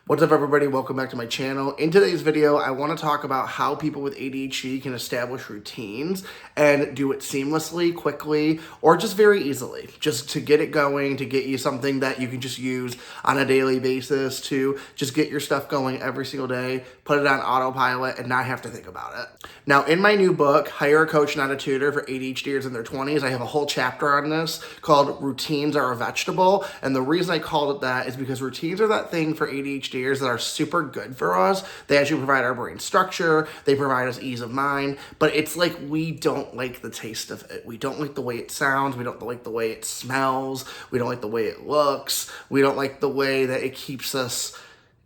What's up, everybody? Welcome back to my channel. In today's video, I want to talk about how people with ADHD can establish routines and do it seamlessly, quickly, or just very easily, just to get it going, to get you something that you can just use on a daily basis, to just get your stuff going every single day, put it on autopilot, and not have to think about it. Now, in my new book, Hire a Coach, Not a Tutor for ADHDers in their 20s, I have a whole chapter on this called Routines Are a Vegetable. And the reason I called it that is because routines are that thing for ADHDers that are super good for us. They actually provide our brain structure, they provide us ease of mind, but it's like we don't like the taste of it. We don't like the way it sounds, we don't like the way it smells, we don't like the way it looks, we don't like the way that it keeps us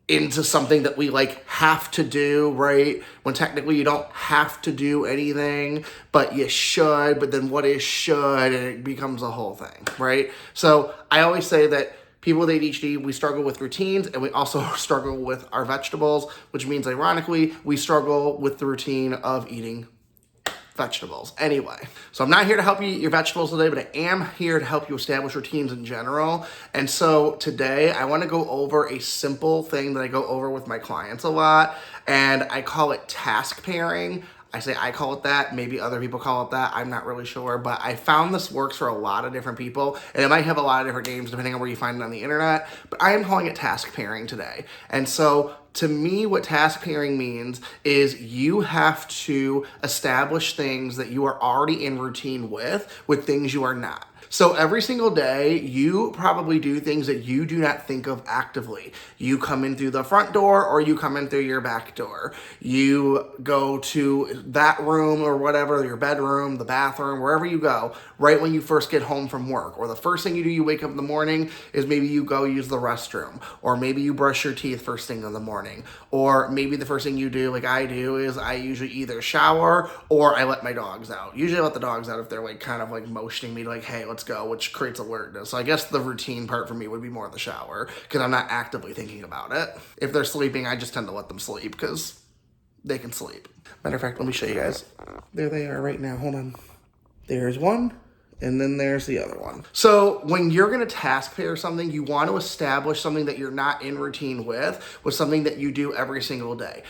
into something that we like have to do, right? When technically you don't have to do anything, but you should, but then what is should, and it becomes a whole thing, right? So I always say that people with ADHD, we struggle with routines, and we also struggle with our vegetables, which means, ironically, we struggle with the routine of eating vegetables. Anyway, so I'm not here to help you eat your vegetables today, but I am here to help you establish routines in general. And so today I want to go over a simple thing that I go over with my clients a lot, and I call it task pairing. I call it that. Maybe other people call it that. I'm not really sure, but I found this works for a lot of different people, and it might have a lot of different names depending on where you find it on the internet, but I am calling it task pairing today. And so to me, what task pairing means is you have to establish things that you are already in routine with things you are not. So every single day, you probably do things that you do not think of actively. You come in through the front door or you come in through your back door. You go to that room or whatever, your bedroom, the bathroom, wherever you go, right when you first get home from work. Or the first thing you do, you wake up in the morning, is maybe you go use the restroom. Or maybe you brush your teeth first thing in the morning. Or maybe the first thing you do, like I do, is I usually either shower or I let my dogs out. Usually I let the dogs out if they're like kind of like motioning me like, hey, let's go, which creates alertness. So I guess the routine part for me would be more the shower because I'm not actively thinking about it. If they're sleeping, I just tend to let them sleep because they can sleep. Matter of fact, let me show you guys. There they are right now. Hold on. There's one. And then there's the other one. So when you're going to task pair something, you want to establish something that you're not in routine with something that you do every single day.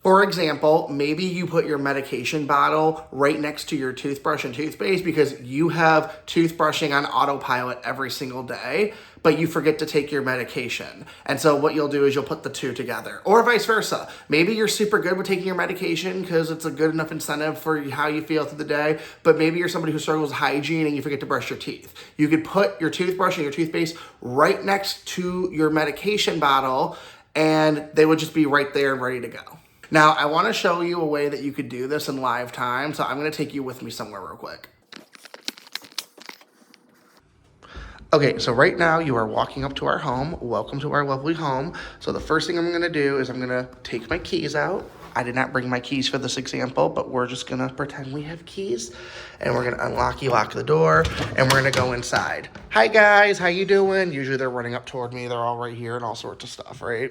For example, maybe you put your medication bottle right next to your toothbrush and toothpaste because you have toothbrushing on autopilot every single day, but you forget to take your medication. And so what you'll do is you'll put the two together, or vice versa. Maybe you're super good with taking your medication because it's a good enough incentive for how you feel through the day, but maybe you're somebody who struggles with hygiene and you forget to brush your teeth. You could put your toothbrush and your toothpaste right next to your medication bottle, and they would just be right there and ready to go. Now, I want to show you a way that you could do this in live time, so I'm going to take you with me somewhere real quick. Okay, so right now you are walking up to our home. Welcome to our lovely home. So the first thing I'm going to do is I'm going to take my keys out. I did not bring my keys for this example, but we're just going to pretend we have keys. And we're going to lock the door, and we're going to go inside. Hi, guys. How you doing? Usually they're running up toward me. They're all right here and all sorts of stuff, right?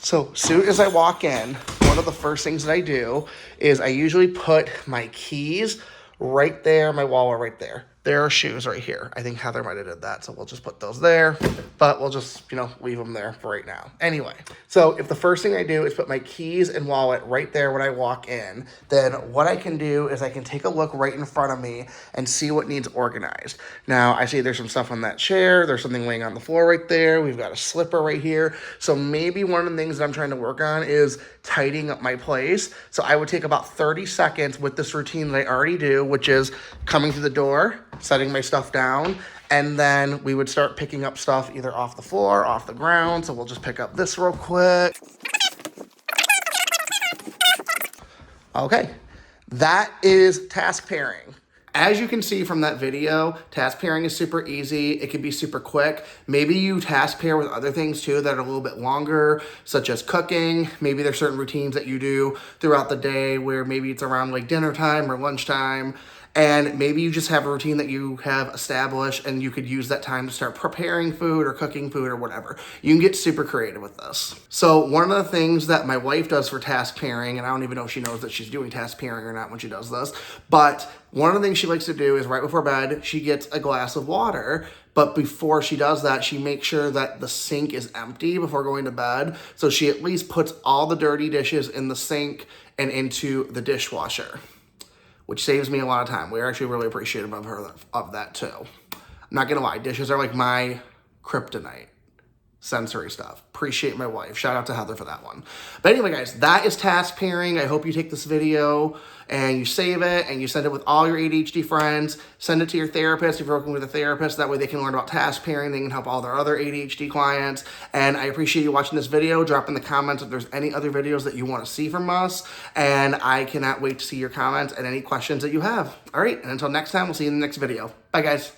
So soon as I walk in, one of the first things that I do is I usually put my keys right there, my wallet right there. There are shoes right here. I think Heather might have did that, so we'll just put those there, but we'll just, leave them there for right now. Anyway, so if the first thing I do is put my keys and wallet right there when I walk in, then what I can do is I can take a look right in front of me and see what needs organized. Now, I see there's some stuff on that chair. There's something laying on the floor right there. We've got a slipper right here. So maybe one of the things that I'm trying to work on is tidying up my place. So I would take about 30 seconds with this routine that I already do, which is coming through the door, setting my stuff down, and then we would start picking up stuff either off the floor, off the ground. So we'll just pick up this real quick. Okay, that is task pairing. As you can see from that video, task pairing is super easy. It can be super quick. Maybe you task pair with other things too that are a little bit longer, such as cooking. Maybe there's certain routines that you do throughout the day where maybe it's around like dinner time or lunchtime. And maybe you just have a routine that you have established and you could use that time to start preparing food or cooking food or whatever. You can get super creative with this. So one of the things that my wife does for task pairing, and I don't even know if she knows that she's doing task pairing or not when she does this, but one of the things she likes to do is right before bed, she gets a glass of water But before she does that, she makes sure that the sink is empty before going to bed. So she at least puts all the dirty dishes in the sink and into the dishwasher, which saves me a lot of time. We're actually really appreciative of her of that too. I'm not gonna lie, dishes are like my kryptonite. Sensory stuff. Appreciate my wife. Shout out to Heather for that one. But anyway, guys, that is task pairing. I hope you take this video and you save it and you send it with all your ADHD friends. Send it to your therapist if you're working with a therapist. That way they can learn about task pairing. They can help all their other ADHD clients. And I appreciate you watching this video. Drop in the comments if there's any other videos that you want to see from us. And I cannot wait to see your comments and any questions that you have. All right, and until next time, we'll see you in the next video. Bye, guys.